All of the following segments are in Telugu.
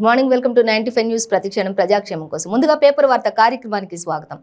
Good morning, welcome to 95 news. ప్రతిక్షణం ప్రజాక్షేమం కోసం. ముందుగా పేపర్ వార్త కార్యక్రమానికి స్వాగతం.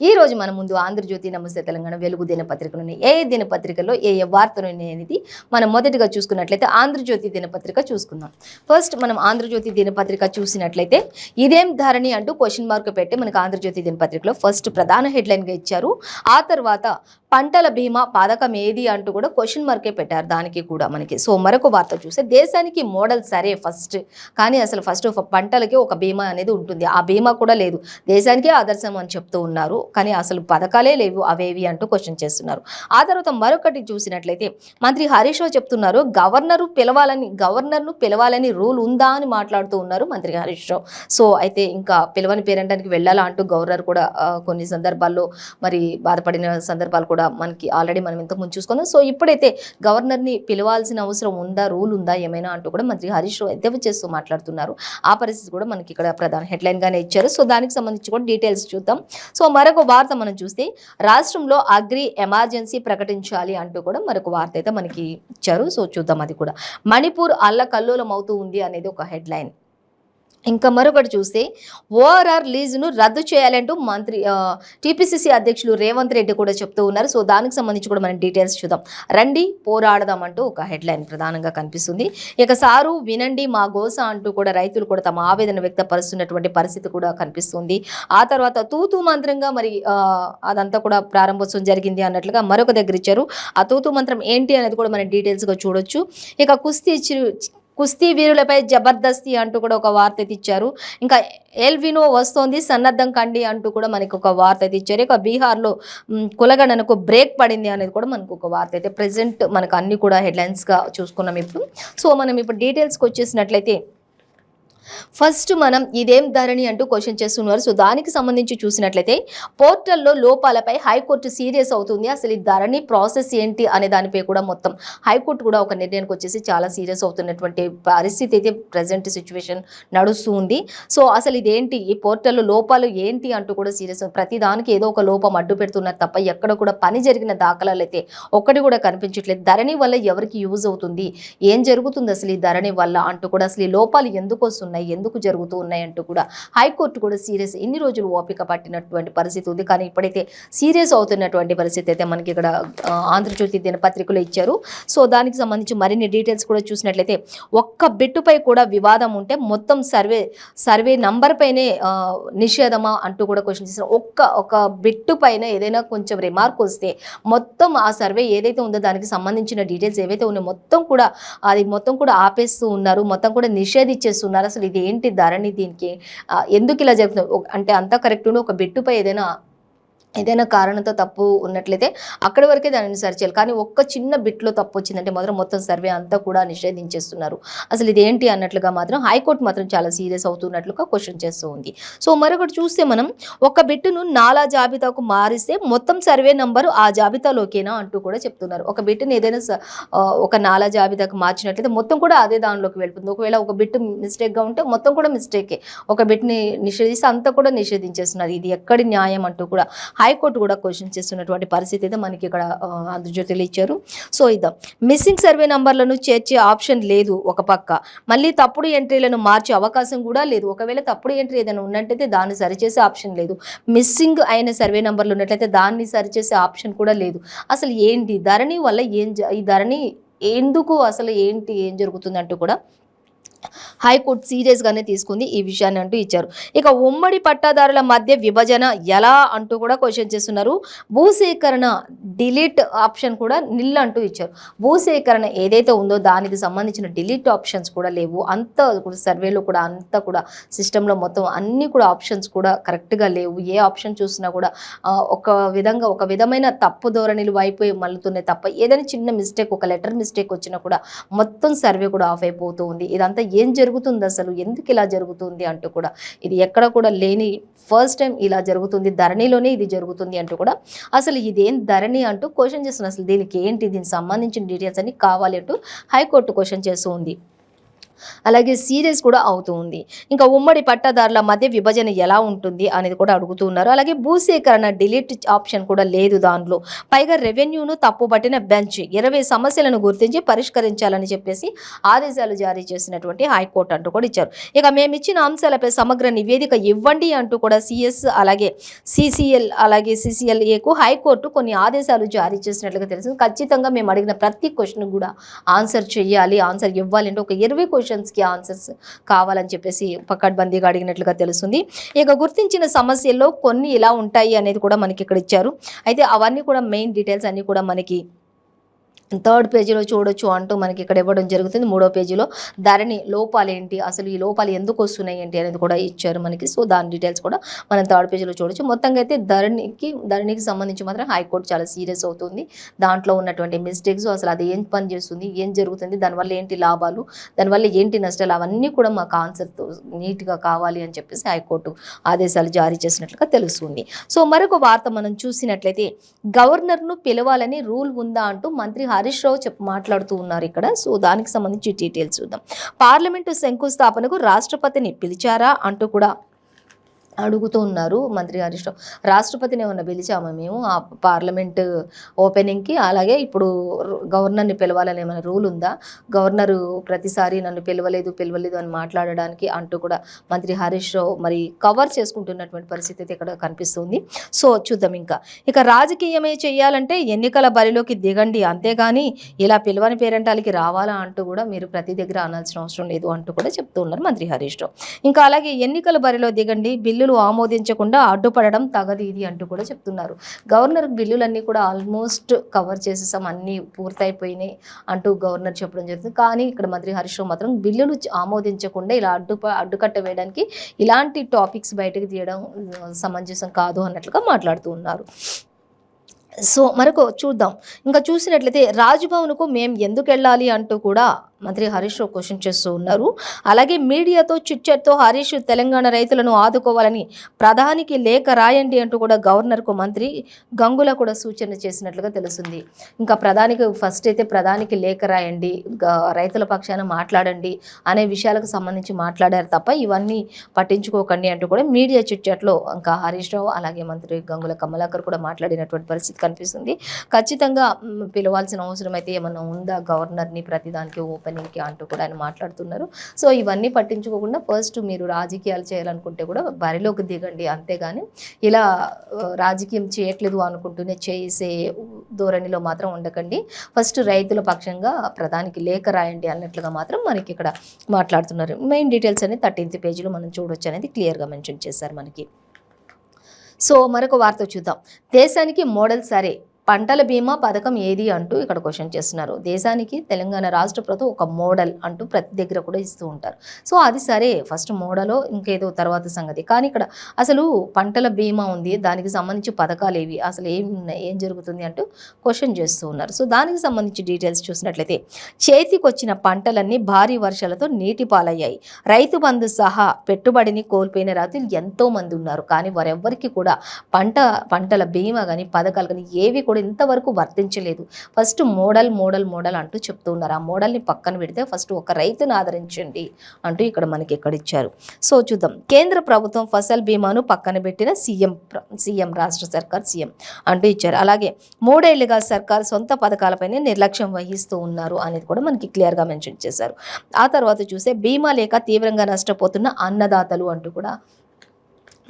ఈ రోజు మన ముందు ఆంధ్రజ్యోతి, నమస్తే తెలంగాణ, వెలుగు దినపత్రికలు ఏ దినపత్రికల్లో ఏ వార్తలు అనేది మనం మొదటిగా చూసుకున్నట్లయితే ఆంధ్రజ్యోతి దినపత్రిక చూసుకుందాం. ఫస్ట్ మనం ఆంధ్రజ్యోతి దినపత్రిక చూసినట్లయితే ఇదేం ధరణి అంటూ క్వశ్చన్ మార్క్ పెట్టి మనకు ఆంధ్రజ్యోతి దినపత్రికలో ఫస్ట్ ప్రధాన హెడ్లైన్గా ఇచ్చారు. ఆ తర్వాత పంటల బీమా పథకం ఏది అంటూ కూడా క్వశ్చన్ మార్కే పెట్టారు దానికి కూడా మనకి. సో మరొక వార్త చూస్తే దేశానికి మోడల్ సరే ఫస్ట్, కానీ అసలు ఫస్ట్ పంటలకి ఒక బీమా అనేది ఉంటుంది, ఆ బీమా కూడా లేదు. దేశానికే ఆదర్శం అని చెప్తూ ఉన్నారు, కానీ అసలు పథకాలే లేవు అవేవి అంటూ క్వశ్చన్ చేస్తున్నారు. ఆ తర్వాత మరొకటి చూసినట్లయితే మంత్రి హరీష్ రావు చెప్తున్నారు గవర్నర్ను పిలవాలని రూల్ ఉందా అని మాట్లాడుతూ ఉన్నారు మంత్రి హరీష్ రావు. సో అయితే ఇంకా పిలవని పేరంటానికి వెళ్ళాలా అంటూ గవర్నర్ కూడా కొన్ని సందర్భాల్లో మరి బాధపడిన సందర్భాలు కూడా మనకి ఆల్రెడీ మనం ఇంతకుముందు చూసుకుందాం. సో ఇప్పుడైతే గవర్నర్ని పిలవాల్సిన అవసరం ఉందా, రూల్ ఉందా ఏమైనా అంటూ కూడా మంత్రి హరీష్ రావు ఎద్దేవా చేస్తూ మాట్లాడుతున్నారు. ఆ పరిస్థితి కూడా మనకి ఇక్కడ ప్రధాన హెడ్లైన్ గానే ఇచ్చారు. సో దానికి సంబంధించి కూడా డీటెయిల్స్ చూద్దాం. సో మరొక వార్త మనం చూస్తే రాష్ట్రంలో అగ్రి ఎమర్జెన్సీ ప్రకటించాలి అంటూ కూడా మరొక వార్త అయితే మనకి ఇచ్చారు. సో చూద్దాం అది కూడా. మణిపూర్ అల్లకల్లోలం అవుతూ ఉంది అనేది ఒక హెడ్లైన్. ఇంకా మరొకటి చూస్తే ఓఆర్ఆర్ లీజును రద్దు చేయాలంటూ మంత్రి టీపీసీసీ అధ్యక్షులు రేవంత్ రెడ్డి కూడా చెప్తూ ఉన్నారు. సో దానికి సంబంధించి కూడా మనం డీటెయిల్స్ చూద్దాం. రండి పోరాడదాం అంటూ ఒక హెడ్లైన్ ప్రధానంగా కనిపిస్తుంది. ఇక సారు వినండి మా గోస అంటూ కూడా రైతులు కూడా తమ ఆవేదన వ్యక్తపరుస్తున్నటువంటి పరిస్థితి కూడా కనిపిస్తుంది. ఆ తర్వాత తూతూ మంత్రంగా మరి అదంతా కూడా ప్రారంభోత్సవం జరిగింది అన్నట్లుగా మరొక దగ్గర ఇచ్చారు. ఆ తూతూ మంత్రం ఏంటి అనేది కూడా మనం డీటెయిల్స్గా చూడొచ్చు. ఇక కుస్తీ వీరులపై జబర్దస్తి అంటూ కూడా ఒక వార్త అయితే ఇచ్చారు. ఇంకా ఎల్వినో వస్తోంది సన్నద్ధం కండి అంటూ కూడా మనకి ఒక వార్త అయితే ఇచ్చారు. ఇక బీహార్లో కులగణనకు బ్రేక్ పడింది అనేది కూడా మనకు ఒక వార్త అయితే ప్రెసెంట్ మనకు అన్ని కూడా హెడ్లైన్స్గా చూసుకున్నాం ఇప్పుడు. సో మనం ఇప్పుడు డీటెయిల్స్కి వచ్చేసినట్లయితే ఫస్ట్ మనం ఇదేం ధరణి అంటూ క్వశ్చన్ చేస్తున్నారు. సో దానికి సంబంధించి చూసినట్లయితే పోర్టల్లో లోపాలపై హైకోర్టు సీరియస్ అవుతుంది. అసలు ఈ ధరణి ప్రాసెస్ ఏంటి అనే దానిపై కూడా మొత్తం హైకోర్టు కూడా ఒక నిర్ణయానికి వచ్చేసి చాలా సీరియస్ అవుతున్నటువంటి పరిస్థితి అయితే ప్రజెంట్ సిచ్యువేషన్ నడుస్తూ ఉంది. సో అసలు ఇదేంటి, ఈ పోర్టల్లో లోపాలు ఏంటి అంటూ కూడా సీరియస్, ప్రతి దానికి ఏదో ఒక లోపం అడ్డు పెడుతున్నారు తప్ప ఎక్కడ కూడా పని జరిగిన దాఖలాలు అయితే ఒక్కటి కూడా కనిపించట్లేదు. ధరణి వల్ల ఎవరికి యూజ్ అవుతుంది, ఏం జరుగుతుంది అసలు ఈ ధరణి వల్ల అంటూ కూడా, అసలు ఈ లోపాలు ఎందుకు వస్తున్నాయి, ఎందుకు జరుగుతూ ఉన్నాయంటూ కూడా హైకోర్టు కూడా సీరియస్, ఇన్ని రోజులు ఓపిక పట్టినటువంటి పరిస్థితి ఉంది. కానీ ఇప్పుడైతే సీరియస్ అవుతున్నటువంటి పరిస్థితి అయితే మనకి ఇక్కడ ఆంధ్రజ్యోతి దినపత్రికలో ఇచ్చారు. సో దానికి సంబంధించి మరిన్ని డీటెయిల్స్ కూడా చూసినట్లయితే ఒక్క బిట్టుపై కూడా వివాదం ఉంటే మొత్తం సర్వే నంబర్ పైనే నిషేధమా అంటూ కూడా క్వశ్చన్ చేస్తారు. ఒక బిట్టు పైన ఏదైనా కొంచెం రిమార్క్ వస్తే మొత్తం ఆ సర్వే ఏదైతే ఉందో దానికి సంబంధించిన డీటెయిల్స్ ఏవైతే ఉన్నాయో మొత్తం కూడా ఆపేస్తూ ఉన్నారు, మొత్తం కూడా నిషేధించేస్తున్నారు. అసలు ఇది ఏంటి ధరణి, దీనికి ఎందుకు ఇలా జరుగుతుంది అంటే అంతా కరెక్ట్ ఉండి ఒక బిట్టుపై ఏదైనా కారణంతో తప్పు ఉన్నట్లయితే అక్కడి వరకే దానిని సరి చేయాలి. కానీ ఒక్క చిన్న బిట్లో తప్పు వచ్చిందంటే మాత్రం మొత్తం సర్వే అంతా కూడా నిషేధించేస్తున్నారు. అసలు ఇదేంటి అన్నట్లుగా మాత్రం హైకోర్టు మాత్రం చాలా సీరియస్ అవుతున్నట్లుగా క్వశ్చన్ చేస్తూ ఉంది. సో మరొకటి చూస్తే మనం ఒక బిట్టును నాలా జాబితాకు మారిస్తే మొత్తం సర్వే నంబరు ఆ జాబితాలోకేనా అంటూ కూడా చెప్తున్నారు. ఒక బిట్టుని ఏదైనా ఒక నాలా జాబితాకు మార్చినట్లయితే మొత్తం కూడా అదే దానిలోకి వెళ్తుంది. ఒకవేళ ఒక బిట్టు మిస్టేక్గా ఉంటే మొత్తం కూడా మిస్టేకే. ఒక బిట్ని నిషేధిస్తే అంతా కూడా నిషేధించేస్తున్నారు. ఇది ఎక్కడి న్యాయం అంటూ కూడా హైకోర్టు కూడా క్వశ్చన్ చేస్తున్నటువంటి పరిస్థితి అయితే మనకి ఇక్కడ ఆంధ్రజ్యోతిలో ఇచ్చారు. సో ఇద్దాం, మిస్సింగ్ సర్వే నంబర్లను చేర్చే ఆప్షన్ లేదు ఒక పక్క, మళ్ళీ తప్పుడు ఎంట్రీలను మార్చే అవకాశం కూడా లేదు. ఒకవేళ తప్పుడు ఎంట్రీ ఏదైనా ఉన్నట్టయితే దాన్ని సరిచేసే ఆప్షన్ లేదు, మిస్సింగ్ అయిన సర్వే నంబర్లు ఉన్నట్లయితే దాన్ని సరిచేసే ఆప్షన్ కూడా లేదు. అసలు ఏంటి ధరణి వల్ల ఈ ధరణి ఎందుకు, అసలు ఏంటి, ఏం జరుగుతుంది అంటూ కూడా హైకోర్టు సీరియస్గానే తీసుకుంది ఈ విషయాన్ని అంటూ ఇచ్చారు. ఇక ఉమ్మడి పట్టాదారుల మధ్య విభజన ఎలా అంటూ కూడా క్వశ్చన్ చేస్తున్నారు. భూసేకరణ డిలీట్ ఆప్షన్ కూడా నిల్ అంటూ ఇచ్చారు. భూసేకరణ ఏదైతే ఉందో దానికి సంబంధించిన డిలీట్ ఆప్షన్స్ కూడా లేవు. అంతా సర్వేలో కూడా అంతా కూడా సిస్టంలో మొత్తం అన్ని కూడా ఆప్షన్స్ కూడా కరెక్ట్గా లేవు. ఏ ఆప్షన్ చూసినా కూడా ఒక విధమైన తప్పు ధోరణిలు వైపు మళ్ళుతున్నాయి తప్ప ఏదైనా చిన్న మిస్టేక్, ఒక లెటర్ మిస్టేక్ వచ్చినా కూడా మొత్తం సర్వే కూడా ఆఫ్ అయిపోతూ ఉంది. ఇదంతా ఏం జరుగుతుంది, అసలు ఎందుకు ఇలా జరుగుతుంది అంటూ కూడా, ఇది ఎక్కడ కూడా లేని ఫస్ట్ టైం ఇలా జరుగుతుంది, ధరణిలోనే ఇది జరుగుతుంది అంటూ కూడా, అసలు ఇదేం ధరణి అంటూ క్వశ్చన్ చేస్తున్నారు. అసలు దీనికి ఏంటి, దీనికి సంబంధించిన డీటెయిల్స్ అన్ని కావాలి అంటూ హైకోర్టు క్వశ్చన్ చేస్తూ ఉంది. అలాగే సీరియస్ కూడా అవుతూ ఉంది. ఇంకా ఉమ్మడి పట్టాదారుల మధ్య విభజన ఎలా ఉంటుంది అనేది కూడా అడుగుతున్నారు. అలాగే భూసేకరణ డిలీట్ ఆప్షన్ కూడా లేదు దానిలో. పైగా రెవెన్యూను తప్పుపట్టిన బెంచ్ 20 సమస్యలను గుర్తించి పరిష్కరించాలని చెప్పేసి ఆదేశాలు జారీ చేసినటువంటి హైకోర్టు అంటూ కూడా ఇచ్చారు. ఇక మేము ఇచ్చిన అంశాలపై సమగ్ర నివేదిక ఇవ్వండి అంటూ కూడా సిఎస్ అలాగే సిసిఎల్ అలాగే సిసిఎల్ఏకు హైకోర్టు కొన్ని ఆదేశాలు జారీ చేసినట్లుగా తెలిసింది. ఖచ్చితంగా మేము అడిగిన ప్రతి క్వశ్చన్ కూడా ఆన్సర్ చేయాలి, ఆన్సర్ ఇవ్వాలి అంటే ఒక 20 క్వశ్చన్స్కి ఆన్సర్స్ కావాలని చెప్పేసి పకడ్బందీగా అడిగినట్లుగా తెలుస్తుంది. ఇక గుర్తించిన సమస్యల్లో కొన్ని ఇలా ఉంటాయి అనేది కూడా మనకి ఇక్కడ ఇచ్చారు. అయితే అవన్నీ కూడా మెయిన్ డీటెయిల్స్ అన్నీ కూడా మనకి 3rd పేజీలో చూడొచ్చు అంటూ మనకి ఇక్కడ ఇవ్వడం జరుగుతుంది. 3వ పేజీలో ధరణి లోపాలు ఏంటి, అసలు ఈ లోపాలు ఎందుకు వస్తున్నాయి ఏంటి అనేది కూడా ఇచ్చారు మనకి. సో దాని డీటెయిల్స్ కూడా మనం 3rd పేజీలో చూడొచ్చు. మొత్తంగా అయితే ధరణికి సంబంధించి మాత్రం హైకోర్టు చాలా సీరియస్ అవుతుంది. దాంట్లో ఉన్నటువంటి మిస్టేక్స్, అసలు అది ఏం పని చేస్తుంది, ఏం జరుగుతుంది, దానివల్ల ఏంటి లాభాలు, దానివల్ల ఏంటి నష్టాలు, అవన్నీ కూడా మాకు ఆన్సర్తో నీట్గా కావాలి అని చెప్పేసి హైకోర్టు ఆదేశాలు జారీ చేసినట్లుగా తెలుస్తుంది. సో మరొక వార్త మనం చూసినట్లయితే, గవర్నర్ను పిలవాలని రూల్ ఉందా అంటూ మంత్రి హరీష్ రావు మాట్లాడుతూ ఉన్నారు ఇక్కడ. సో దానికి సంబంధించి డీటెయిల్స్ చూద్దాం. పార్లమెంటు శంకుస్థాపనకు రాష్ట్రపతిని పిలిచారా అంటూ కూడా అడుగుతూ ఉన్నారు మంత్రి హరీష్ రావు. రాష్ట్రపతిని ఏమన్నా పిలిచామా మేము ఆ పార్లమెంట్ ఓపెనింగ్కి, అలాగే ఇప్పుడు గవర్నర్ని పిలవాలని ఏమైనా రూల్ ఉందా, గవర్నరు ప్రతిసారి నన్ను పిలవలేదు అని మాట్లాడడానికి అంటూ కూడా మంత్రి హరీష్ రావు మరి కవర్ చేసుకుంటున్నటువంటి పరిస్థితి అయితే ఇక్కడ కనిపిస్తుంది. సో చూద్దాం. ఇక రాజకీయమే చేయాలంటే ఎన్నికల బరిలోకి దిగండి, అంతేగాని ఇలా పిలవని పేరెంటాలకి రావాలా అంటూ కూడా మీరు ప్రతి దగ్గర అనాల్సిన అవసరం లేదు అంటూ కూడా చెప్తూ ఉన్నారు మంత్రి హరీష్ రావు. ఇంకా అలాగే ఎన్నికల బరిలో దిగండి, బిల్లులు ఆమోదించకుండా అడ్డుపడడం తగదు ఇది అంటూ కూడా చెప్తున్నారు. గవర్నర్ బిల్లులన్నీ కూడా ఆల్మోస్ట్ కవర్ చేసేసాం, అన్నీ పూర్తయిపోయినాయి అంటూ గవర్నర్ చెప్పడం జరుగుతుంది. కానీ ఇక్కడ మంత్రి హరీష్ రావు మాత్రం బిల్లులు ఆమోదించకుండా ఇలా అడ్డుకట్ట వేయడానికి ఇలాంటి టాపిక్స్ బయటకు తీయడం సమంజసం కాదు అన్నట్లుగా మాట్లాడుతూ ఉన్నారు. సో మరొక చూద్దాం. ఇంకా చూసినట్లయితే రాజ్భవన్కు మేము ఎందుకు వెళ్ళాలి అంటూ కూడా మంత్రి హరీష్ రావు క్వశ్చన్ చేస్తూ ఉన్నారు. అలాగే మీడియాతో చిట్చాట్తో హరీష్ తెలంగాణ రైతులను ఆదుకోవాలని ప్రధానికి లేఖ రాయండి అంటూ కూడా గవర్నర్కు మంత్రి గంగుల కూడా సూచన చేసినట్లుగా తెలుస్తుంది. ఇంకా ప్రధానికి లేఖ రాయండి, రైతుల పక్షాన మాట్లాడండి అనే విషయాలకు సంబంధించి మాట్లాడారు తప్ప ఇవన్నీ పట్టించుకోకండి అంటూ కూడా మీడియా చిట్చాట్లో ఇంకా హరీష్ రావు అలాగే మంత్రి గంగుల కమలాకర్ కూడా మాట్లాడినటువంటి పరిస్థితి కనిపిస్తుంది. ఖచ్చితంగా పిలవాల్సిన అవసరం అయితే ఏమన్నా ఉందా గవర్నర్ని ప్రతిదానికి ఓపెనింగ్కి అంటూ కూడా ఆయన మాట్లాడుతున్నారు. సో ఇవన్నీ పట్టించుకోకుండా ఫస్ట్ మీరు రాజకీయాలు చేయాలనుకుంటే కూడా బరిలోకి దిగండి, అంతేగాని ఇలా రాజకీయం చేయట్లేదు అనుకుంటూనే చేసే ధోరణిలో మాత్రం ఉండకండి. ఫస్ట్ రైతుల పక్షంగా ప్రధానికి లేఖ రాయండి అన్నట్లుగా మాత్రం మనకి ఇక్కడ మాట్లాడుతున్నారు. మెయిన్ డీటెయిల్స్ అనేది 13th పేజీలో మనం చూడొచ్చు అనేది క్లియర్గా మెన్షన్ చేశారు మనకి. సో మరొక వార్త చూద్దాం. దేశానికి మోడల్ సరే, పంటల బీమా పథకం ఏది అంటూ ఇక్కడ క్వశ్చన్ చేస్తున్నారు. దేశానికి తెలంగాణ రాష్ట్ర ప్రభుత్వం ఒక మోడల్ అంటూ ప్రతి దగ్గర కూడా ఇస్తూ ఉంటారు. సో అది సరే, ఫస్ట్ మోడలో ఇంకేదో తర్వాత సంగతి. కానీ ఇక్కడ అసలు పంటల బీమా ఉంది, దానికి సంబంధించి పథకాలు ఏవి, అసలు ఏం జరుగుతుంది అంటూ క్వశ్చన్ చేస్తూ ఉన్నారు. సో దానికి సంబంధించి డీటెయిల్స్ చూసినట్లయితే, చేతికి వచ్చిన పంటలన్నీ భారీ వర్షాలతో నీటి పాలయ్యాయి. రైతు బంధు సహా పెట్టుబడిని కోల్పోయిన రైతులు ఎంతో మంది ఉన్నారు. కానీ వారెవ్వరికి కూడా పంటల బీమా కానీ పథకాలు కానీ ఏవి కూడా ఇంతవరకు వర్తించలేదు. ఫస్ట్ మోడల్ అంటూ చెప్తూ ఉన్నారు. ఆ మోడల్ని పక్కన పెడితే ఫస్ట్ ఒక రైతును ఆదరించండి అంటూ ఇక్కడ మనకి ఎక్కడ ఇచ్చారు. సో చూద్దాం. కేంద్ర ప్రభుత్వం ఫసల్ బీమాను పక్కన పెట్టిన సీఎం రాష్ట్ర సర్కార్ సీఎం అంటూ ఇచ్చారు. అలాగే 3 ఏళ్లుగా సర్కార్ సొంత పథకాలపైనే నిర్లక్ష్యం వహిస్తూ ఉన్నారు అనేది కూడా మనకి క్లియర్గా మెన్షన్ చేశారు. ఆ తర్వాత చూస్తే బీమా లేక తీవ్రంగా నష్టపోతున్న అన్నదాతలు అంటూ కూడా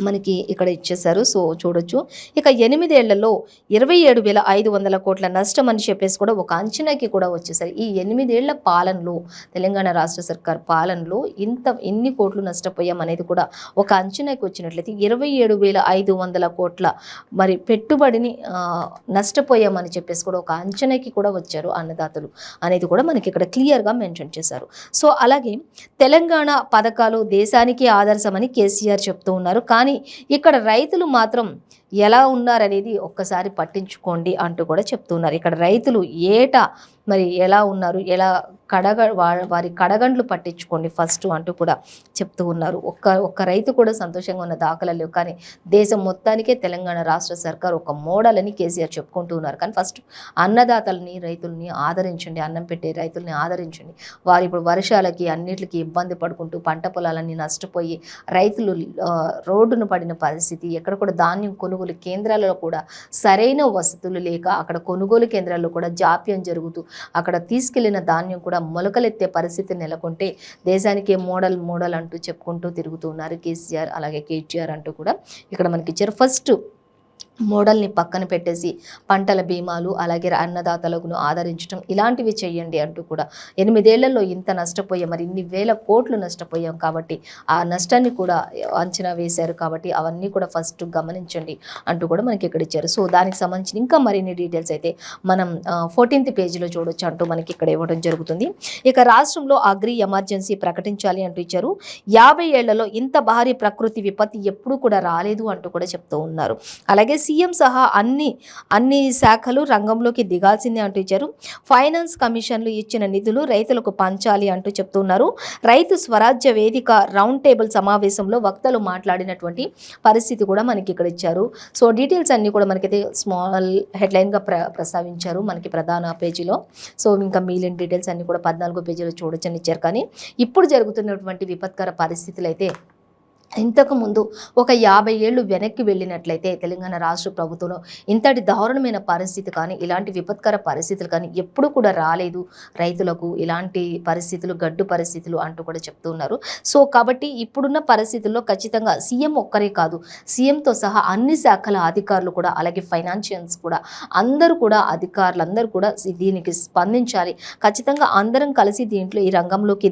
మనకి ఇక్కడ ఇచ్చేశారు. సో చూడొచ్చు. ఇక 8 ఏళ్లలో 27,500 కోట్ల నష్టం అని చెప్పేసి కూడా ఒక అంచనాకి కూడా వచ్చేసారు. ఈ 8 ఏళ్ల పాలనలో, తెలంగాణ రాష్ట్ర సర్కార్ పాలనలో ఎన్ని కోట్లు నష్టపోయాం అనేది కూడా ఒక అంచనాకి వచ్చినట్లయితే 27,500 కోట్ల మరి పెట్టుబడిని నష్టపోయామని చెప్పేసి కూడా ఒక అంచనాకి కూడా వచ్చారు అన్నదాతలు అనేది కూడా మనకి ఇక్కడ క్లియర్గా మెన్షన్ చేశారు. సో అలాగే తెలంగాణ పథకాలు దేశానికి ఆదర్శమని కేసీఆర్ చెప్తూ ఉన్నారు. కానీ ఇక్కడ రైతులు మాత్రం ఎలా ఉన్నారనేది ఒక్కసారి పట్టించుకోండి అంటూ కూడా చెప్తున్నారు. ఇక్కడ రైతులు ఏటా మరి ఎలా ఉన్నారు, ఎలా వారి కడగండ్లు పట్టించుకోండి ఫస్ట్ అంటూ కూడా చెప్తూ ఉన్నారు. ఒక్క రైతు కూడా సంతోషంగా ఉన్న దాఖలాలు లేవు. కానీ దేశం మొత్తానికే తెలంగాణ రాష్ట్ర సర్కార్ ఒక మోడల్ అని కేసీఆర్ చెప్పుకుంటూ ఉన్నారు. కానీ ఫస్ట్ అన్నదాతల్ని, రైతుల్ని ఆదరించండి, అన్నం పెట్టే రైతుల్ని ఆదరించండి. వారు ఇప్పుడు వర్షాలకి అన్నిటికీ ఇబ్బంది పడుకుంటూ పంట పొలాలన్నీ నష్టపోయి రైతులు రోడ్డును పడిన పరిస్థితి. ఎక్కడ కూడా ధాన్యం కొనుగోలు కేంద్రాలలో కూడా సరైన వసతులు లేక అక్కడ కొనుగోలు కేంద్రాల్లో కూడా జాప్యం జరుగుతూ అక్కడ తీసుకెళ్లిన ధాన్యం కూడా మొలకలెత్తే పరిస్థితి నెలకొంటే దేశానికే మోడల్ అంటూ చెప్పుకుంటూ తిరుగుతున్నారు కేసీఆర్ అలాగే కేటీఆర్ అంటూ కూడా ఇక్కడ మనకి ఇచ్చారు. ఫస్ట్ మోడల్ని పక్కన పెట్టేసి పంటల బీమాలు అలాగే అన్నదాతలను ఆదరించడం ఇలాంటివి చేయండి అంటూ కూడా 8 ఏళ్లలో ఇంత నష్టపోయాం, మరి ఇన్ని వేల కోట్లు నష్టపోయాం కాబట్టి ఆ నష్టాన్ని కూడా అంచనా వేశారు కాబట్టి అవన్నీ కూడా ఫస్ట్ గమనించండి అంటూ కూడా మనకి ఇక్కడ ఇచ్చారు. సో దానికి సంబంధించిన ఇంకా మరిన్ని డీటెయిల్స్ అయితే మనం 14th పేజీలో చూడొచ్చు అంటూ మనకి ఇక్కడ ఇవ్వడం జరుగుతుంది. ఇక రాష్ట్రంలో అగ్రి ఎమర్జెన్సీ ప్రకటించాలి అంటూ ఇచ్చారు. 50 ఏళ్లలో ఇంత భారీ ప్రకృతి విపత్తి ఎప్పుడూ కూడా రాలేదు అంటూ కూడా చెప్తూ ఉన్నారు. అలాగే సీఎం సహా అన్ని శాఖలు రంగంలోకి దిగాల్సిందే అంటూ ఇచ్చారు. ఫైనాన్స్ కమిషన్లు ఇచ్చిన నిధులు రైతులకు పంచాలి అంటూ చెప్తున్నారు. రైతు స్వరాజ్య వేదిక రౌండ్ టేబుల్ సమావేశంలో వక్తలు మాట్లాడినటువంటి పరిస్థితి కూడా మనకి ఇక్కడ ఇచ్చారు. సో డీటెయిల్స్ అన్ని కూడా మనకైతే స్మాల్ హెడ్లైన్గా ప్రస్తావించారు మనకి ప్రధాన పేజీలో. సో ఇంకా మిగిలిన డీటెయిల్స్ అన్ని కూడా 14వ పేజీలో చూడొచ్చని ఇచ్చారు. కానీ ఇప్పుడు జరుగుతున్నటువంటి విపత్కర పరిస్థితులు అయితే ఇంతకుముందు ఒక 50 ఏళ్ళు వెనక్కి వెళ్ళినట్లయితే తెలంగాణ రాష్ట్ర ప్రభుత్వంలో ఇంతటి దారుణమైన పరిస్థితి కానీ ఇలాంటి విపత్కర పరిస్థితులు కానీ ఎప్పుడు కూడా రాలేదు రైతులకు. ఇలాంటి పరిస్థితులు గడ్డు పరిస్థితులు అంటూ కూడా చెప్తున్నారు. సో కాబట్టి ఇప్పుడున్న పరిస్థితుల్లో ఖచ్చితంగా సీఎం ఒక్కరే కాదు, సీఎంతో సహా అన్ని శాఖల అధికారులు కూడా అలాగే ఫైనాన్షియల్స్ కూడా అందరూ కూడా అధికారులందరూ కూడా దీనికి స్పందించాలి. ఖచ్చితంగా అందరం కలిసి దీంట్లో ఈ రంగంలోకి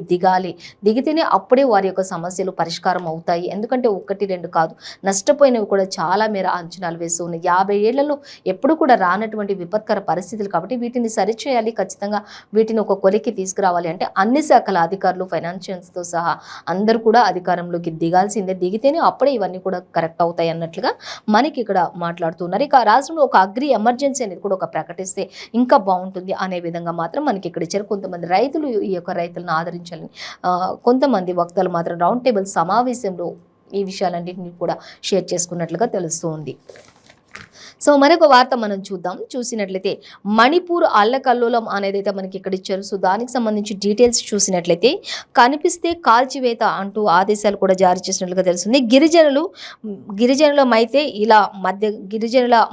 దిగితేనే అప్పుడే వారి యొక్క సమస్యలు పరిష్కారం అవుతాయి. ఎందుకంటే 1-2 కాదు, నష్టపోయినవి కూడా చాలా మేర అంచనాలు వేస్తూ ఉన్నాయి. 50 ఏళ్లలో ఎప్పుడు కూడా రానటువంటి విపత్కర పరిస్థితులు కాబట్టి వీటిని సరిచేయాలి. ఖచ్చితంగా వీటిని ఒక కొలికి తీసుకురావాలి అంటే అన్ని శాఖల అధికారులు ఫైనాన్షియల్స్తో సహా అందరూ కూడా అధికారంలోకి దిగాల్సిందే. దిగితేనే అప్పుడే ఇవన్నీ కూడా కరెక్ట్ అవుతాయి అన్నట్లుగా మనకి ఇక్కడ మాట్లాడుతున్నారు. ఇక రాష్ట్రంలో ఒక అగ్రి ఎమర్జెన్సీ అనేది కూడా ఒక ప్రకటిస్తే ఇంకా బాగుంటుంది అనే విధంగా మాత్రం మనకి ఇక్కడ ఇచ్చారు. కొంతమంది రైతులు ఈ యొక్క రైతులను ఆదరించాలని కొంతమంది వక్తలు మాత్రం రౌండ్ టేబుల్ సమావేశంలో ఈ విషయాలన్నింటినీ కూడా షేర్ చేసుకున్నట్లుగా తెలుస్తుంది. సో మరొక వార్త మనం చూసినట్లయితే మణిపూర్ అల్లకల్లోలం అనేది అయితే మనకి ఇక్కడ ఇచ్చారు. సో దానికి సంబంధించి డీటెయిల్స్ చూసినట్లయితే కనిపిస్తే కాల్చివేత అంటూ ఆదేశాలు కూడా జారీ చేసినట్లుగా తెలుస్తుంది. గిరిజనుల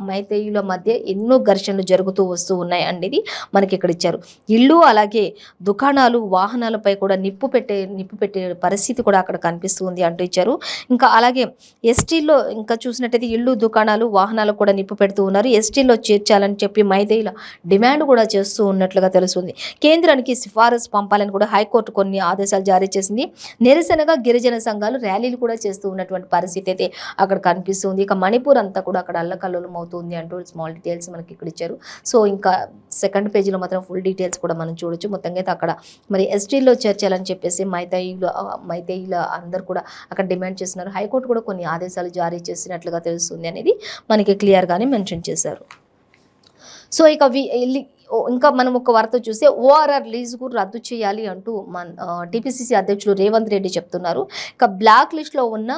మైతేయుల మధ్య ఎన్నో ఘర్షణలు జరుగుతూ వస్తూ ఉన్నాయి అనేది మనకి ఇక్కడ ఇచ్చారు. ఇళ్ళు అలాగే దుకాణాలు వాహనాలపై కూడా నిప్పు పెట్టే పరిస్థితి కూడా అక్కడ కనిపిస్తుంది అంటూ ఇచ్చారు. ఇంకా అలాగే ఎస్టీలో ఇంకా చూసినట్టయితే ఇళ్ళు దుకాణాలు వాహనాలు కూడా నిప్పు పెడుతూ ఉన్నారు. ఎస్టీలో చేర్చాలని చెప్పి మైతేయుల డిమాండ్ కూడా చేస్తూ ఉన్నట్లుగా తెలుస్తుంది. కేంద్రానికి సిఫారసు పంపాలని కూడా హైకోర్టు కొన్ని ఆదేశాలు జారీ చేసింది. నిరసనగా గిరిజన సంఘాలు ర్యాలీలు కూడా చేస్తూ ఉన్నటువంటి పరిస్థితి అయితే అక్కడ కనిపిస్తుంది. ఇక మణిపూర్ అంతా కూడా అక్కడ అల్లకల్లోలం అవుతుంది అంటూ స్మాల్ డీటెయిల్స్ మనకి ఇక్కడ ఇచ్చారు. సో ఇంకా 2nd పేజీలో మాత్రం ఫుల్ డీటెయిల్స్ కూడా మనం చూడొచ్చు. మొత్తంగా అయితే అక్కడ మరి ఎస్టీలో చేర్చాలని చెప్పేసి మైతేయుల అందరూ కూడా అక్కడ డిమాండ్ చేస్తున్నారు. హైకోర్టు కూడా కొన్ని ఆదేశాలు జారీ చేసినట్లుగా తెలుస్తుంది అనేది మనకి క్లియర్గానే మెన్షన్ చేశారు. సో ఇక ఇంకా మనం ఒక వార్త చూస్తే ఓఆర్ఆర్ లీజుకు రద్దు చేయాలి అంటూ టీపీసీసీ అధ్యక్షులు రేవంత్ రెడ్డి చెప్తున్నారు. ఇక బ్లాక్ లిస్ట్లో ఉన్న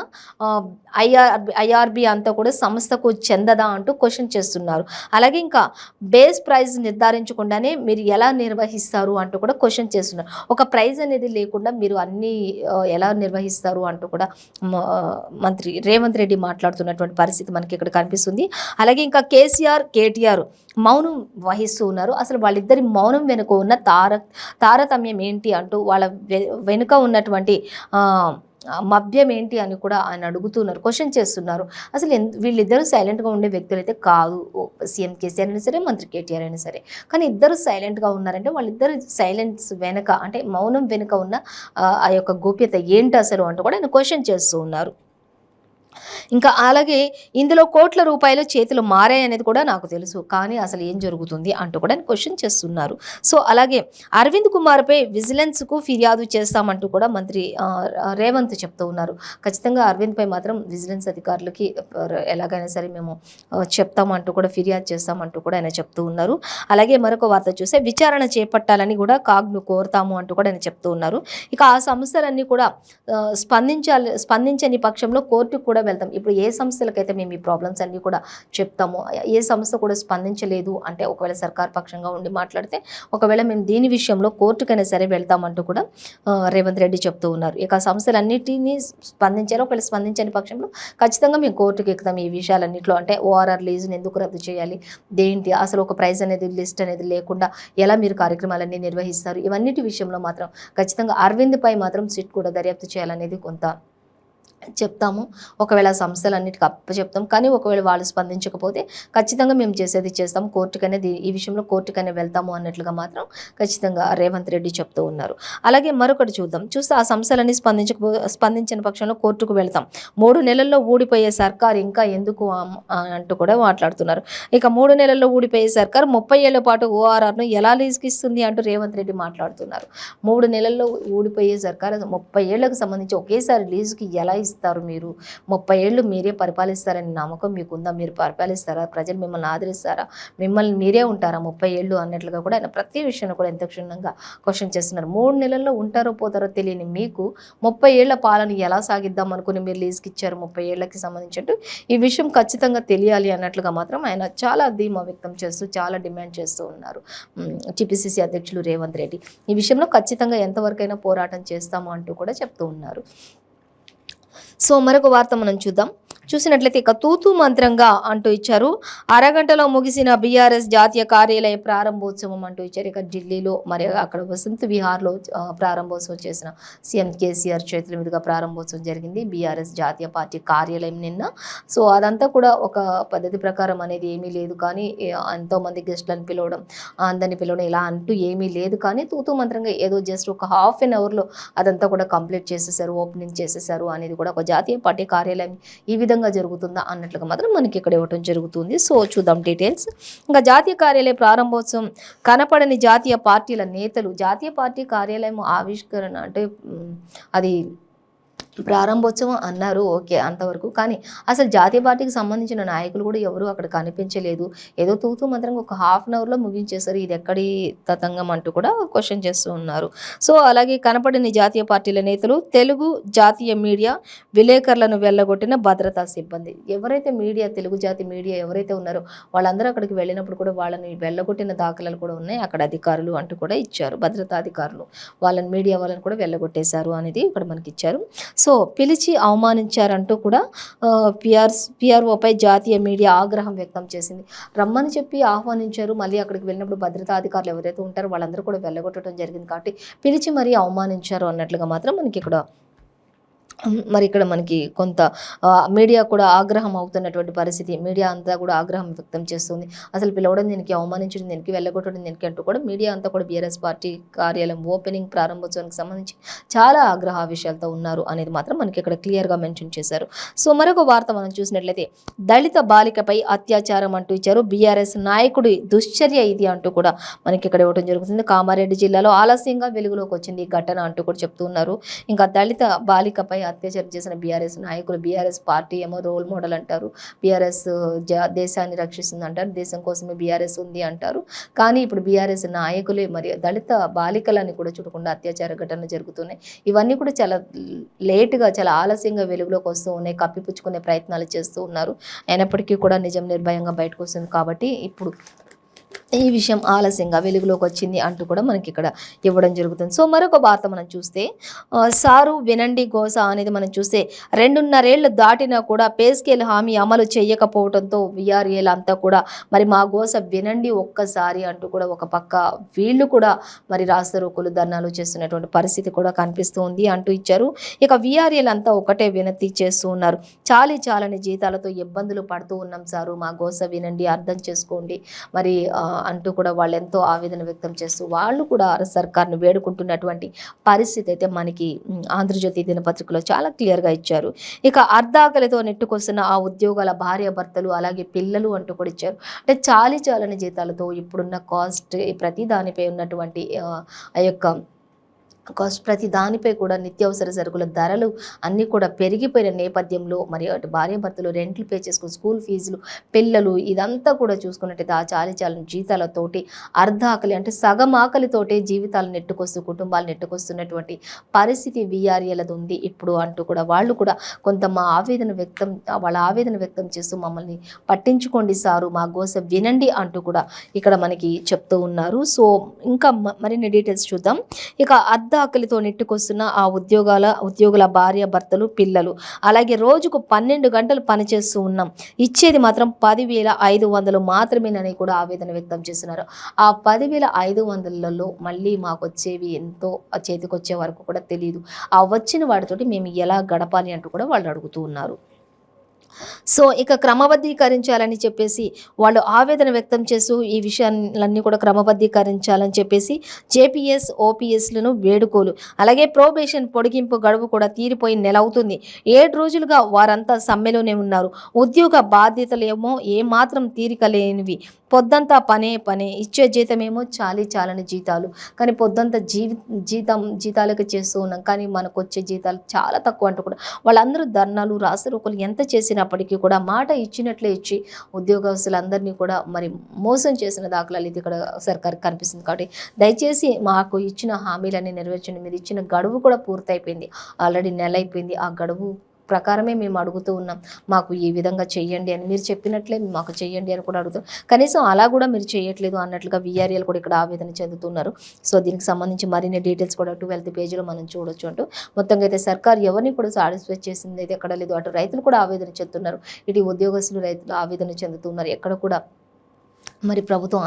ఐఆర్బి అంతా కూడా సంస్థకు చెందదా అంటూ క్వశ్చన్ చేస్తున్నారు. అలాగే ఇంకా బేస్ ప్రైజ్ నిర్ధారించకుండానే మీరు ఎలా నిర్వహిస్తారు అంటూ కూడా క్వశ్చన్ చేస్తున్నారు. ఒక ప్రైజ్ అనేది లేకుండా మీరు అన్నీ ఎలా నిర్వహిస్తారు అంటూ కూడా మంత్రి రేవంత్ రెడ్డి మాట్లాడుతున్నటువంటి పరిస్థితి మనకి ఇక్కడ కనిపిస్తుంది. అలాగే ఇంకా కేటీఆర్ మౌనం వహిస్తూ ఉన్నారు. అసలు వాళ్ళిద్దరి మౌనం వెనుక ఉన్న తారతమ్యం ఏంటి అంటూ వాళ్ళ వెనుక ఉన్నటువంటి మభ్యం ఏంటి అని కూడా ఆయన అడుగుతున్నారు, క్వశ్చన్ చేస్తున్నారు. అసలు వీళ్ళిద్దరూ సైలెంట్గా ఉండే వ్యక్తులు అయితే కాదు. సీఎం కేసీఆర్ అయినా సరే, మంత్రి కేటీఆర్ అయినా సరే. కానీ ఇద్దరు సైలెంట్గా ఉన్నారంటే వాళ్ళిద్దరు సైలెన్స్ వెనుక అంటే మౌనం వెనుక ఉన్న ఆ యొక్క గోప్యత ఏంటి అసలు అంటూ కూడా ఆయన క్వశ్చన్ చేస్తూ ఉన్నారు. ఇంకా అలాగే ఇందులో కోట్ల రూపాయలు చేతులు మారాయనేది కూడా నాకు తెలుసు. కానీ అసలు ఏం జరుగుతుంది అంటూ కూడా క్వెషన్ చేస్తున్నారు. సో, అలాగే అరవింద్ కుమార్‌పై విజిలెన్స్‌కు ఫిర్యాదు చేస్తామంటూ కూడా మంత్రి రేవంత్ చెప్తూ ఉన్నారు. ఖచ్చితంగా అరవింద్‌పై మాత్రం విజిలెన్స్ అధికారులకి ఎలాగైనా సరే మేము చెప్తామంటూ కూడా ఫిర్యాదు చేస్తామంటూ కూడా ఆయన చెప్తూ ఉన్నారు. అలాగే మరొక వార్త చూస్తే విచారణ చేపట్టాలని కూడా కాగ్‌ను కోరుతాము అంటూ కూడా ఆయన చెప్తూ ఉన్నారు. ఇక ఆ సంస్థలన్నీ కూడా స్పందించని పక్షంలో కోర్టుకు కూడా వెళ్తాం. ఇప్పుడు ఏ సంస్థలకైతే మేము ఈ ప్రాబ్లమ్స్ అన్నీ కూడా చెప్తామో, ఏ సంస్థ కూడా స్పందించలేదు అంటే ఒకవేళ సర్కార్ పక్షంగా ఉండి మాట్లాడితే ఒకవేళ మేము దీని విషయంలో కోర్టుకైనా సరే వెళ్తామంటూ కూడా రేవంత్ రెడ్డి చెప్తూ ఉన్నారు. ఇక ఆ సంస్థలన్నిటినీ స్పందించారు. ఒకవేళ స్పందించని పక్షంలో ఖచ్చితంగా మేము కోర్టుకు ఎక్కుతాం ఈ విషయాలన్నింటిలో. అంటే ఓఆర్ఆర్ లీజుని ఎందుకు రద్దు చేయాలి, దేంటి అసలు ఒక ప్రైజ్ అనేది లిస్ట్ అనేది లేకుండా ఎలా మీరు కార్యక్రమాలన్నీ నిర్వహిస్తారు, ఇవన్నిటి విషయంలో మాత్రం ఖచ్చితంగా అరవింద్పై మాత్రం సిట్ కూడా దర్యాప్తు చేయాలనేది కొంత చెప్తాము. ఒకవేళ సంస్థలన్నిటికి అప్పచెప్తాం. కానీ ఒకవేళ వాళ్ళు స్పందించకపోతే ఖచ్చితంగా మేము చేసేది చేస్తాం. కోర్టుకనే ఈ విషయంలో కోర్టుకనే వెళ్తాము అన్నట్లుగా మాత్రం ఖచ్చితంగా రేవంత్ రెడ్డి చెప్తూ ఉన్నారు. అలాగే మరొకటి చూస్తే ఆ సంస్థలన్నీ స్పందించిన పక్షంలో కోర్టుకు వెళ్తాం. 3 నెలల్లో ఊడిపోయే సర్కార్ ఇంకా ఎందుకు అంటూ కూడా మాట్లాడుతున్నారు. ఇక 3 నెలల్లో ఊడిపోయే సర్కార్ 30 ఏళ్ల పాటు ఓఆర్ఆర్ను ఎలా లీజుకి ఇస్తుంది అంటూ రేవంత్ రెడ్డి మాట్లాడుతున్నారు. 3 నెలల్లో ఊడిపోయే సర్కార్ 30 ఏళ్లకు సంబంధించి ఒకేసారి లీజుకి ఎలా ఇస్తారు మీరు? 30 ఏళ్ళు మీరే పరిపాలిస్తారని నమ్మకం మీకుందా? మీరు పరిపాలిస్తారా? ప్రజలు మిమ్మల్ని ఆదరిస్తారా? మిమ్మల్ని మీరే ఉంటారా 30 ఏళ్ళు అన్నట్లుగా కూడా ఆయన ప్రతి విషయాన్ని కూడా ఎంత క్షుణ్ణంగా క్వశ్చన్ చేస్తున్నారు. 3 నెలల్లో ఉంటారో పోతారో తెలియని మీకు 30 ఏళ్ల పాలన ఎలా సాగిద్దాం అనుకుని మీరు లీజుకి ఇచ్చారు 30 ఏళ్లకి సంబంధించినట్టు ఈ విషయం ఖచ్చితంగా తెలియాలి అన్నట్లుగా మాత్రం ఆయన చాలా ధీమా వ్యక్తం చేస్తూ చాలా డిమాండ్ చేస్తూ ఉన్నారు. టీపీసీసీ అధ్యక్షులు రేవంత్ రెడ్డి ఈ విషయంలో ఖచ్చితంగా ఎంతవరకైనా పోరాటం చేస్తాము అంటూ కూడా చెప్తూ ఉన్నారు. సో, మరొక వార్త మనం చూసినట్లయితే ఇక తూతూ మంత్రంగా అంటూ ఇచ్చారు. అరగంటలో ముగిసిన బీఆర్ఎస్ జాతీయ కార్యాలయ ప్రారంభోత్సవం అంటూ ఇచ్చారు. ఇక ఢిల్లీలో మరి అక్కడ వసంత్ విహార్లో ప్రారంభోత్సవం చేసిన సీఎం కేసీఆర్ చేతుల మీదుగా ప్రారంభోత్సవం జరిగింది బీఆర్ఎస్ జాతీయ పార్టీ కార్యాలయం నిన్న. సో, అదంతా కూడా ఒక పద్ధతి ప్రకారం అనేది ఏమీ లేదు. కానీ ఎంతోమంది గెస్టులను పిలవడం, అందరిని పిలవడం ఇలా అంటూ ఏమీ లేదు. కానీ తూతూ మంత్రంగా ఏదో జస్ట్ ఒక ½ an hourలో అదంతా కూడా కంప్లీట్ చేసేసారు, ఓపెనింగ్ చేసేసారు అనేది కూడా ఒక జాతీయ పార్టీ కార్యాలయం ఈ విధంగా జరుగుతుందా అన్నట్లుగా మాత్రం మనకి ఇక్కడ ఇవ్వటం జరుగుతుంది. సో, చూద్దాం డీటెయిల్స్. ఇంకా జాతీయ కార్యాలయ ప్రారంభోత్సవం కనపడని జాతీయ పార్టీల నేతలు జాతీయ పార్టీ కార్యాలయం ఆవిష్కరణ అంటే అది ప్రారంభోత్సవం అన్నారు, ఓకే అంతవరకు. కానీ అసలు జాతీయ పార్టీకి సంబంధించిన నాయకులు కూడా ఎవరు అక్కడ కనిపించలేదు. ఏదో తూతూ మంత్రంగా ఒక ½ an hourలో ముగించేశారు. ఇది ఎక్కడి తతంగం అంటూ కూడా క్వశ్చన్ చేస్తూ ఉన్నారు. సో, అలాగే కనపడని జాతీయ పార్టీల నేతలు, తెలుగు జాతీయ మీడియా విలేకరులను వెళ్ళగొట్టిన భద్రతా సిబ్బంది. ఎవరైతే మీడియా, తెలుగు జాతి మీడియా ఎవరైతే ఉన్నారో వాళ్ళందరూ అక్కడికి వెళ్ళినప్పుడు కూడా వాళ్ళని వెళ్ళగొట్టిన దాఖలాలు కూడా ఉన్నాయి. అక్కడ అధికారులు అంటూ కూడా ఇచ్చారు, భద్రతా అధికారులు వాళ్ళని మీడియా వాళ్ళని కూడా వెళ్ళగొట్టేశారు అనేది ఇక్కడ మనకి ఇచ్చారు. సో, పిలిచి అవమానించారంటూ కూడా పిఆర్ఓపై జాతీయ మీడియా ఆగ్రహం వ్యక్తం చేసింది. రమ్మని చెప్పి ఆహ్వానించారు, మళ్ళీ అక్కడికి వెళ్ళినప్పుడు భద్రతా అధికారులు ఎవరైతే ఉంటారో వాళ్ళందరూ కూడా వెళ్ళగొట్టడం జరిగింది. కాబట్టి పిలిచి మరీ అవమానించారు అన్నట్లుగా మాత్రం మనకి ఇక్కడ మనకి కొంత మీడియా కూడా ఆగ్రహం అవుతున్నటువంటి పరిస్థితి. మీడియా అంతా కూడా ఆగ్రహం వ్యక్తం చేస్తుంది. అసలు పిలవడం దీనికి, అవమానించడం దీనికి, వెళ్ళగొట్టడం దీనికి అంటూ కూడా మీడియా అంతా కూడా బీఆర్ఎస్ పార్టీ కార్యాలయం ఓపెనింగ్ ప్రారంభోత్సవానికి సంబంధించి చాలా ఆగ్రహ విషయాలతో ఉన్నారు అనేది మాత్రం మనకి ఇక్కడ క్లియర్గా మెన్షన్ చేశారు. సో, మరొక వార్త మనం చూసినట్లయితే దళిత బాలికపై అత్యాచారం అంటూ ఇచ్చారు. బీఆర్ఎస్ నాయకుడి దుశ్చర్య ఇది అంటూ కూడా మనకి ఇక్కడ ఇవ్వడం జరుగుతుంది. కామారెడ్డి జిల్లాలో ఆలస్యంగా వెలుగులోకి వచ్చింది ఈ ఘటన అంటూ కూడా చెప్తున్నారు. ఇంకా దళిత బాలికపై అత్యాచారం చేసిన బీఆర్ఎస్ నాయకులు, బీఆర్ఎస్ పార్టీ ఏమో రోల్ మోడల్ అంటారు, బీఆర్ఎస్ దేశాన్ని రక్షిస్తుంది అంటారు, దేశం కోసమే బీఆర్ఎస్ ఉంది అంటారు. కానీ ఇప్పుడు బీఆర్ఎస్ నాయకులే మరి దళిత బాలికలని కూడా చూడకుండా అత్యాచార ఘటనలు జరుగుతున్నాయి. ఇవన్నీ కూడా చాలా లేటుగా, చాలా ఆలస్యంగా వెలుగులోకి వస్తూ ఉన్నాయి, కప్పిపుచ్చుకునే ప్రయత్నాలు చేస్తూ ఉన్నారు. అయినప్పటికీ కూడా నిజం నిర్భయంగా బయటకు వస్తుంది. కాబట్టి ఇప్పుడు ఈ విషయం ఆలస్యంగా వెలుగులోకి వచ్చింది అంటూ కూడా మనకి ఇక్కడ ఇవ్వడం జరుగుతుంది. సో, మరొక వార్త మనం చూస్తే సారు వినండి గోస అనేది మనం చూస్తే 2.5 ఏళ్ళు దాటినా కూడా పే స్కేల్ హామీ అమలు చేయకపోవడంతో వీఆర్ఏలు అంతా కూడా మరి మా గోస వినండి ఒక్కసారి అంటూ కూడా ఒక పక్క వీళ్ళు కూడా మరి రాస్తారోకోలు ధర్నాలు చేస్తున్నటువంటి పరిస్థితి కూడా కనిపిస్తూ ఉంది అంటూ ఇచ్చారు. ఇక వీఆర్ఏలు అంతా ఒకటే వినతి చేస్తూ ఉన్నారు. చాలని జీతాలతో ఇబ్బందులు పడుతూ ఉన్నాం సారు, మా గోస వినండి, అర్థం చేసుకోండి, మరి అంటూ కూడా వాళ్ళు ఎంతో ఆవేదన వ్యక్తం చేస్తూ వాళ్ళు కూడా సర్కార్ను వేడుకుంటున్నటువంటి పరిస్థితి అయితే మనకి ఆంధ్రజ్యోతి దినపత్రికలో చాలా క్లియర్గా ఇచ్చారు. ఇక అర్ధాకలితో నెట్టుకొస్తున్న ఆ ఉద్యోగాల భార్య భర్తలు అలాగే పిల్లలు అంటూ కూడా ఇచ్చారు. అంటే చాలని జీతాలతో ఇప్పుడున్న కాస్ట్ ప్రతి దానిపై ఉన్నటువంటి ఆ యొక్క కాస్ట్ ప్రతి దానిపై కూడా నిత్యావసర సరుకుల ధరలు అన్నీ కూడా పెరిగిపోయిన నేపథ్యంలో మరి అటు భార్యాభర్తలు రెంట్లు పే చేసుకుని స్కూల్ ఫీజులు పిల్లలు ఇదంతా కూడా చూసుకున్నట్టయితే ఆ చాలని జీతాలతోటి అర్ధ ఆకలి అంటే సగం ఆకలితోటే జీవితాలు నెట్టుకొస్తూ కుటుంబాలు నెట్టుకొస్తున్నటువంటి పరిస్థితి వీఆర్ఏలది ఉంది ఇప్పుడు అంటూ కూడా వాళ్ళు కూడా కొంత వాళ్ళ ఆవేదన వ్యక్తం చేస్తూ మమ్మల్ని పట్టించుకోండి సారు మా గోస వినండి అంటూ కూడా ఇక్కడ మనకి చెప్తూ ఉన్నారు. సో ఇంకా మరిన్ని డీటెయిల్స్ చూద్దాం. ఇక ఆకలితో నెట్టుకొస్తున్న ఆ ఉద్యోగుల భార్య భర్తలు పిల్లలు అలాగే రోజుకు 12 గంటలు పనిచేస్తూ ఉన్నాం, ఇచ్చేది మాత్రం 10,500 మాత్రమేనని కూడా ఆవేదన వ్యక్తం చేస్తున్నారు. ఆ 10,500లలో మళ్ళీ మాకు వచ్చేవి ఎంతో చేతికొచ్చే వరకు కూడా తెలియదు. ఆ వచ్చిన వాటితోటి మేము ఎలా గడపాలి అంటూ కూడా వాళ్ళు అడుగుతూ ఉన్నారు. సో ఇక క్రమబద్ధీకరించాలని చెప్పేసి వాళ్ళు ఆవేదన వ్యక్తం చేస్తూ ఈ విషయాలన్నీ కూడా క్రమబద్ధీకరించాలని చెప్పేసి జేపీఎస్ ఓపీఎస్లను వేడుకోలు అలాగే ప్రొబేషన్ పొడిగింపు గడువు కూడా తీరిపోయి నెల అవుతుంది. 7 రోజులుగా వారంతా సమ్మెలోనే ఉన్నారు. ఉద్యోగ బాధ్యతలేమో ఏమాత్రం తీరిక లేనివి, పొద్దంతా పనే ఇచ్చే జీతమేమో చాలని జీతాలు, కానీ పొద్దంతా జీతాలకు చేస్తూ ఉన్నాం కానీ మనకు వచ్చే జీతాలు చాలా తక్కువ అంటూ కూడా వాళ్ళందరూ ధర్నాలు రాసరోకలు ఎంత చేసినప్పటికీ కూడా మాట ఇచ్చినట్లే ఇచ్చి ఉద్యోగస్తులందరినీ కూడా మరి మోసం చేసిన దాఖలాలు ఇది ఇక్కడ సర్కార్కి కనిపిస్తుంది. కాబట్టి దయచేసి మాకు ఇచ్చిన హామీలన్నీ నెరవేర్చండి. మీరు ఇచ్చిన గడువు కూడా పూర్తయిపోయింది, ఆల్రెడీ నెల అయిపోయింది. ఆ గడువు ప్రకారమే మేము అడుగుతూ ఉన్నాం, మాకు ఈ విధంగా చెయ్యండి అని, మీరు చెప్పినట్లే మాకు చెయ్యండి అని కూడా అడుగుతాం. కనీసం అలా కూడా మీరు చేయట్లేదు అన్నట్లుగా వీఆర్ఏలు కూడా ఇక్కడ ఆవేదన చెందుతున్నారు. సో దీనికి సంబంధించి మరిన్ని డీటెయిల్స్ కూడా 12th పేజీలో మనం చూడొచ్చు అంటూ మొత్తంగా అయితే సర్కార్ ఎవరిని కూడా సాటిస్ఫై చేసింది అయితే ఎక్కడ లేదు. అటు రైతులు కూడా ఆవేదన చెందుతున్నారు, ఇటు ఉద్యోగస్తులు రైతులు ఆవేదన చెందుతున్నారు. ఎక్కడ కూడా మరి ప్రభుత్వం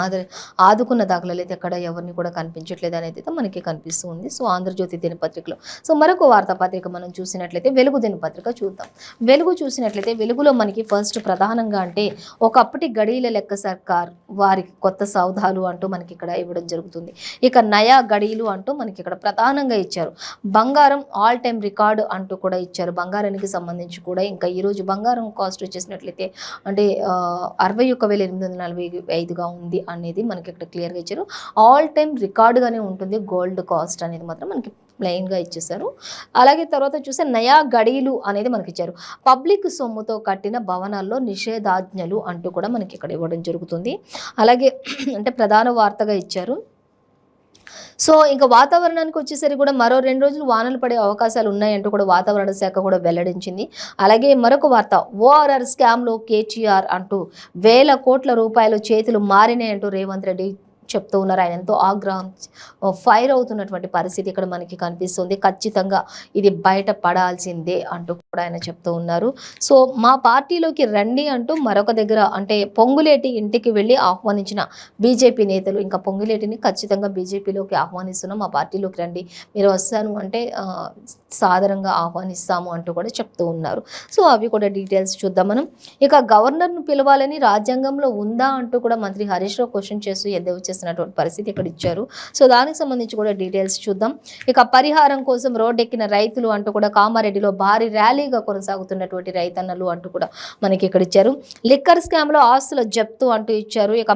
ఆదుకున్న దాఖలాలు అయితే ఎక్కడ ఎవరిని కూడా కనిపించట్లేదు అనేది అయితే మనకి కనిపిస్తూ ఉంది. సో ఆంధ్రజ్యోతి దినపత్రికలో సో మరొక వార్తాపత్రిక మనం చూసినట్లయితే వెలుగు దినపత్రిక చూద్దాం. వెలుగు చూసినట్లయితే వెలుగులో మనకి ఫస్ట్ ప్రధానంగా అంటే ఒకప్పటి గడీల లెక్క సర్కార్ వారికి కొత్త సౌదాలు అంటూ మనకి ఇక్కడ ఇవ్వడం జరుగుతుంది. ఇక నయా గడీలు అంటూ మనకి ఇక్కడ ప్రధానంగా ఇచ్చారు. బంగారం ఆల్ టైమ్ రికార్డు అంటూ కూడా ఇచ్చారు. బంగారానికి సంబంధించి కూడా ఇంకా ఈరోజు బంగారం కాస్ట్ వచ్చేసినట్లయితే అంటే 61,845గా ఉంది అనేది మనకి ఇక్కడ క్లియర్గా ఇచ్చారు. ఆల్ టైమ్ రికార్డుగానే ఉంటుంది గోల్డ్ కాస్ట్ అనేది మాత్రం మనకి ప్లెయిన్గా ఇచ్చేసారు. అలాగే తర్వాత చూస్తే నయా గడీలు అనేది మనకి ఇచ్చారు. పబ్లిక్ సొమ్ముతో కట్టిన భవనాల్లో నిషేధాజ్ఞలు అంటూ కూడా మనకి ఇక్కడ ఇవ్వడం జరుగుతుంది. అలాగే అంటే ప్రధాన వార్తగా ఇచ్చారు. సో ఇంకా వాతావరణానికి వచ్చేసరికి కూడా మరో 2 రోజులు వానలు పడే అవకాశాలు ఉన్నాయంటూ కూడా వాతావరణ శాఖ కూడా వెల్లడించింది. అలాగే మరొక వార్త ఓఆర్ఆర్ స్కామ్లో కేటీఆర్ అంటూ 1,000 కోట్ల రూపాయలు చేతులు మారినాయంటూ రేవంత్ రెడ్డి చెప్తూ ఉన్నారు. ఆయన ఎంతో ఆగ్రహం ఫైర్ అవుతున్నటువంటి పరిస్థితి ఇక్కడ మనకి కనిపిస్తుంది. ఖచ్చితంగా ఇది బయట పడాల్సిందే అంటూ కూడా ఆయన చెప్తూ ఉన్నారు. సో మా పార్టీలోకి రండి అంటూ మరొక దగ్గర అంటే పొంగులేటి ఇంటికి వెళ్ళి ఆహ్వానించిన బీజేపీ నేతలు, ఇంకా పొంగులేటిని ఖచ్చితంగా బీజేపీలోకి ఆహ్వానిస్తున్నాం, మా పార్టీలోకి రండి, మీరు వస్తాను అంటే సాదరంగా ఆహ్వానిస్తాము అంటూ కూడా చెప్తూ ఉన్నారు. సో అవి కూడా డీటెయిల్స్ చూద్దాం మనం. ఇక గవర్నర్ను పిలవాలని రాజ్యాంగంలో ఉందా అంటూ కూడా మంత్రి హరీష్ రావు క్వశ్చన్ చేస్తూ ఎద్దేవా చేస్తున్నటువంటి పరిస్థితి ఇక్కడ ఇచ్చారు. సో దానికి సంబంధించి కూడా డీటెయిల్స్ చూద్దాం. ఇక పరిహారం కోసం రోడ్డెక్కిన రైతులు అంటూ కూడా కామారెడ్డిలో భారీ ర్యాలీగా కొనసాగుతున్నటువంటి రైతన్నలు అంటూ కూడా మనకి ఇక్కడ ఇచ్చారు. లిక్కర్ స్కామ్లో ఆస్తుల జప్తు అంటూ ఇచ్చారు. ఇక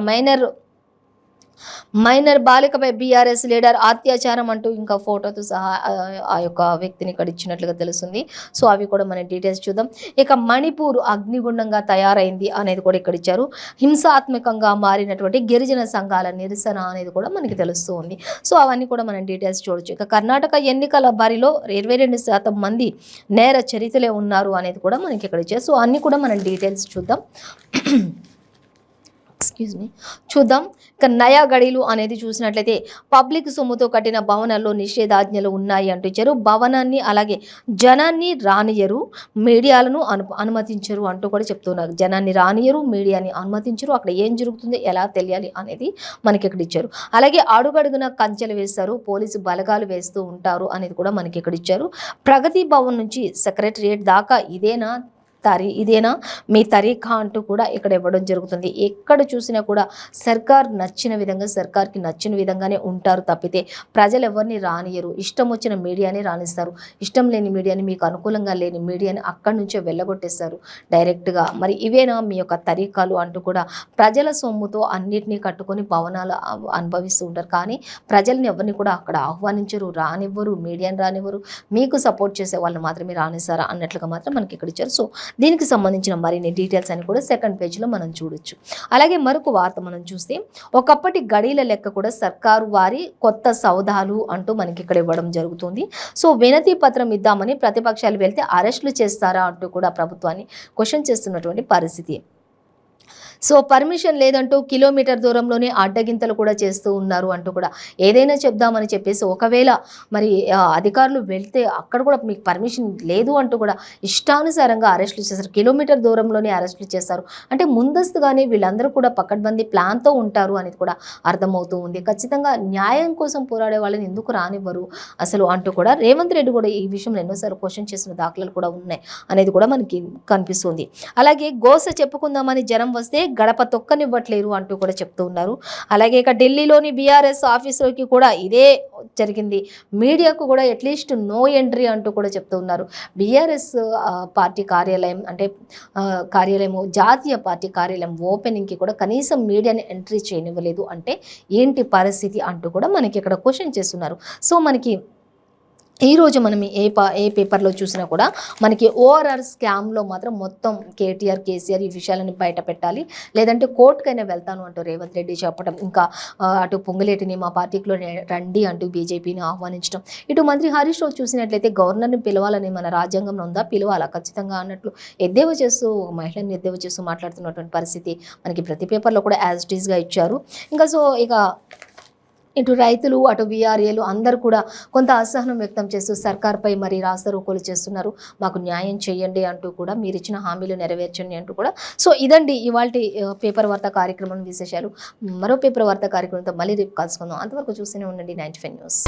మైనర్ బాలికపై బీఆర్ఎస్ లీడర్ అత్యాచారం అంటూ ఇంకా ఫోటోతో సహా ఆ యొక్క వ్యక్తిని ఇక్కడ ఇచ్చినట్లుగా తెలుస్తుంది. సో అవి కూడా మన డీటెయిల్స్ చూద్దాం. ఇక మణిపూర్ అగ్నిగుండంగా తయారైంది అనేది కూడా ఇక్కడ ఇచ్చారు. హింసాత్మకంగా మారినటువంటి గిరిజన సంఘాల నిరసన అనేది కూడా మనకి తెలుస్తూ ఉంది. సో అవన్నీ కూడా మనం డీటెయిల్స్ చూడొచ్చు. ఇక కర్ణాటక ఎన్నికల బరిలో 22% మంది నేర చరిత్రలే ఉన్నారు అనేది కూడా మనకి ఇక్కడ ఇచ్చారు. సో అన్ని కూడా మనం డీటెయిల్స్ చూద్దాం. చూద్దాం. ఇక నయా గడీలు అనేది చూసినట్లయితే పబ్లిక్ సొమ్ముతో కట్టిన భవనాల్లో నిషేధాజ్ఞలు ఉన్నాయి అంటూ ఇచ్చారు. భవనాన్ని అలాగే జనాన్ని రానియరు, మీడియాలను అనుమతించరు అంటూ కూడా చెప్తున్నారు. జనాన్ని రానియరు, మీడియాని అనుమతించరు, అక్కడ ఏం జరుగుతుందో ఎలా తెలియాలి అనేది మనకి ఇక్కడ ఇచ్చారు. అలాగే అడుగడుగున కంచెలు వేస్తారు, పోలీసు బలగాలు వేస్తూ ఉంటారు అనేది కూడా మనకి ఇక్కడ ఇచ్చారు. ప్రగతి భవన్ నుంచి సెక్రటరియేట్ దాకా ఇదేనా ఇదేనా మీ తరీఖా అంటూ కూడా ఇక్కడ ఇవ్వడం జరుగుతుంది. ఎక్కడ చూసినా కూడా సర్కార్ నచ్చిన విధంగా, సర్కార్కి నచ్చిన విధంగానే ఉంటారు తప్పితే ప్రజలు ఎవరిని రానియరు. ఇష్టం వచ్చిన మీడియాని రాణిస్తారు, ఇష్టం లేని మీడియాని, మీకు అనుకూలంగా లేని మీడియాని అక్కడి నుంచే వెళ్ళగొట్టేస్తారు డైరెక్ట్గా. మరి ఇవేనా మీ యొక్క తరీఖాలు అంటూ కూడా ప్రజల సొమ్ముతో అన్నిటినీ కట్టుకొని భవనాలు అనుభవిస్తూ ఉంటారు. కానీ ప్రజల్ని ఎవరిని కూడా అక్కడ ఆహ్వానించరు, రానివ్వరు, మీడియాని రానివ్వరు, మీకు సపోర్ట్ చేసే వాళ్ళని మాత్రమే రానిస్తారా అన్నట్లుగా మాత్రం మనకి ఇక్కడ ఇచ్చారు. సో దీనికి సంబంధించిన మరిన్ని డీటెయిల్స్ అని కూడా సెకండ్ పేజ్లో మనం చూడొచ్చు. అలాగే మరొక వార్త మనం చూస్తే ఒకప్పటి గడీల లెక్క కూడా సర్కారు వారి కొత్త సౌదాలు అంటూ మనకి ఇక్కడ ఇవ్వడం జరుగుతుంది. సో వినతి పత్రం ఇద్దామని ప్రతిపక్షాలు వెళ్తే అరెస్టులు చేస్తారా అంటూ కూడా ప్రభుత్వాన్ని క్వశ్చన్ చేస్తున్నటువంటి పరిస్థితి. సో పర్మిషన్ లేదంటూ కిలోమీటర్ దూరంలోనే అడ్డగింతలు కూడా చేస్తూ ఉన్నారు అంటూ కూడా ఏదైనా చెప్దామని చెప్పేసి ఒకవేళ మరి అధికారులు వెళ్తే అక్కడ కూడా మీకు పర్మిషన్ లేదు అంటూ కూడా ఇష్టానుసారంగా అరెస్టులు చేస్తారు. కిలోమీటర్ దూరంలోనే అరెస్టులు చేస్తారు అంటే ముందస్తుగానే వీళ్ళందరూ కూడా పకడ్బందీ ప్లాన్తో ఉంటారు అనేది కూడా అర్థమవుతూ ఉంది. ఖచ్చితంగా న్యాయం కోసం పోరాడే వాళ్ళని ఎందుకు రానివ్వరు అసలు అంటూ కూడా రేవంత్ రెడ్డి కూడా ఈ విషయంలో ఎన్నోసార్లు క్వశ్చన్ చేసిన దాఖలాలు కూడా ఉన్నాయి అనేది కూడా మనకి కనిపిస్తుంది. అలాగే గోస చెప్పుకుందామని జనం వస్తే గడప తొక్కనివ్వట్లేరు అంటూ కూడా చెప్తూ ఉన్నారు. అలాగే ఇక ఢిల్లీలోని బీఆర్ఎస్ ఆఫీసులోకి కూడా ఇదే జరిగింది. మీడియాకు కూడా అట్లీస్ట్ నో ఎంట్రీ అంటూ కూడా చెప్తూ ఉన్నారు. బీఆర్ఎస్ పార్టీ కార్యాలయం అంటే కార్యాలయం, జాతీయ పార్టీ కార్యాలయం ఓపెనింగ్కి కూడా కనీసం మీడియాని ఎంట్రీ చేయనివ్వలేదు అంటే ఏంటి పరిస్థితి అంటూ కూడా మనకి ఇక్కడ క్వశ్చన్ చేస్తున్నారు. సో మనకి ఈరోజు మనం ఏ పేపర్లో చూసినా కూడా మనకి ఓఆర్ఆర్ స్కామ్లో మాత్రం మొత్తం కేటీఆర్, కేసీఆర్ ఈ విషయాలని బయట పెట్టాలి, లేదంటే కోర్టుకైనా వెళ్తాను అంటూ రేవంత్ రెడ్డి చెప్పడం, ఇంకా అటు పొంగులేటిని మా పార్టీలో రండి అంటూ బీజేపీని ఆహ్వానించడం, ఇటు మంత్రి హరీష్ రావు చూసినట్లయితే గవర్నర్ని పిలవాలని మన రాజ్యాంగంలో ఉందా, పిలవాలా ఖచ్చితంగా అన్నట్లు ఎద్దేవా చేస్తూ, మహిళని ఎద్దేవా చేస్తూ మాట్లాడుతున్నటువంటి పరిస్థితి మనకి ప్రతి పేపర్లో కూడా యాజ్ ఇట్ ఈస్గా ఇచ్చారు. ఇంకా సో ఇక ఇటు రైతులు, అటు వీఆర్ఏలు అందరూ కూడా కొంత అసహనం వ్యక్తం చేస్తూ సర్కార్పై మరి రాస్తారోకోలు చేస్తున్నారు. మాకు న్యాయం చేయండి అంటూ కూడా, మీరు ఇచ్చిన హామీలు నెరవేర్చండి అంటూ కూడా. సో ఇదండి ఇవాల్టి పేపర్ వార్తా కార్యక్రమం విశేషాలు. మరో పేపర్ వార్తా కార్యక్రమంతో మళ్ళీ రేపు కలుసుకుందాం. అంతవరకు చూస్తూనే ఉండండి 95 న్యూస్.